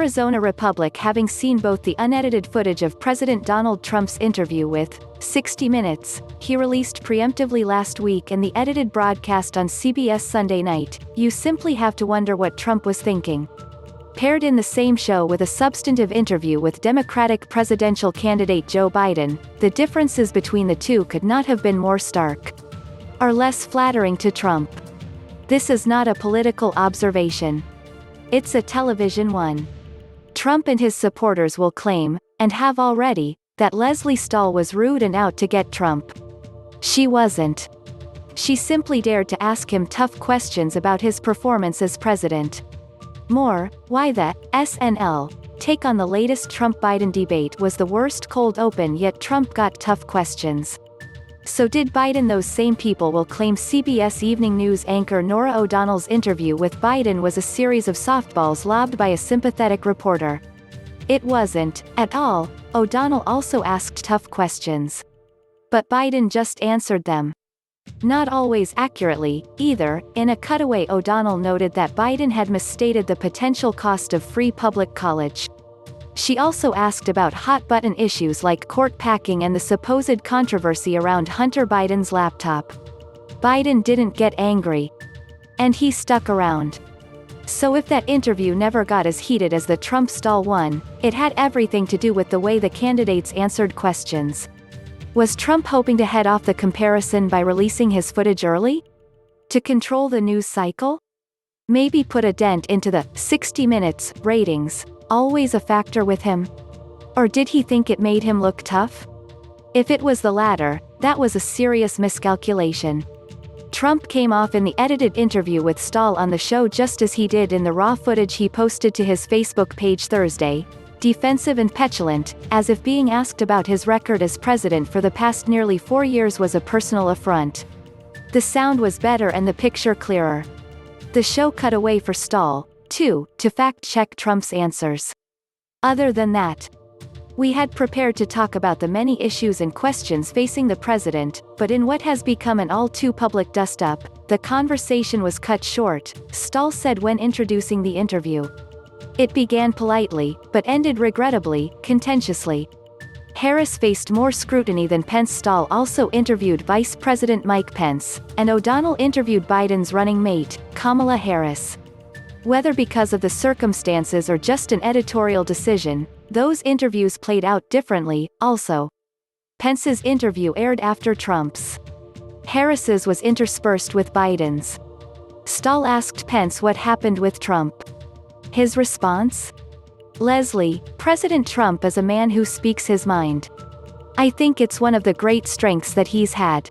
Arizona Republic, having seen both the unedited footage of President Donald Trump's interview with 60 Minutes, he released preemptively last week, and the edited broadcast on CBS Sunday night, you simply have to wonder what Trump was thinking. Paired in the same show with a substantive interview with Democratic presidential candidate Joe Biden, the differences between the two could not have been more stark. Or less flattering to Trump. This is not a political observation. It's a television one. Trump and his supporters will claim, and have already, that Lesley Stahl was rude and out to get Trump. She wasn't. She simply dared to ask him tough questions about his performance as president. More, why the SNL take on the latest Trump-Biden debate was the worst cold open, yet Trump got tough questions. So did Biden. Those same people will claim CBS Evening News anchor Norah O'Donnell's interview with Biden was a series of softballs lobbed by a sympathetic reporter. It wasn't, at all. O'Donnell also asked tough questions. But Biden just answered them. Not always accurately, either. In a cutaway, O'Donnell noted that Biden had misstated the potential cost of free public college. She also asked about hot-button issues like court packing and the supposed controversy around Hunter Biden's laptop. Biden didn't get angry. And he stuck around. So if that interview never got as heated as the Trump-Stahl one, it had everything to do with the way the candidates answered questions. Was Trump hoping to head off the comparison by releasing his footage early? To control the news cycle? Maybe put a dent into the 60 Minutes ratings, always a factor with him? Or did he think it made him look tough? If it was the latter, that was a serious miscalculation. Trump came off in the edited interview with Stahl on the show just as he did in the raw footage he posted to his Facebook page Thursday, defensive and petulant, as if being asked about his record as president for the past nearly 4 years was a personal affront. The sound was better and the picture clearer. The show cut away for Stahl, too, to fact-check Trump's answers. Other than that, we had prepared to talk about the many issues and questions facing the president, but in what has become an all-too-public dust-up, the conversation was cut short, Stahl said when introducing the interview. It began politely, but ended regrettably, contentiously. Harris faced more scrutiny than Pence. Stahl also interviewed Vice President Mike Pence, and O'Donnell interviewed Biden's running mate, Kamala Harris. Whether because of the circumstances or just an editorial decision, those interviews played out differently. Also, Pence's interview aired after Trump's. Harris's was interspersed with Biden's. Stahl asked Pence what happened with Trump. His response? Leslie, President Trump is a man who speaks his mind. I think it's one of the great strengths that he's had.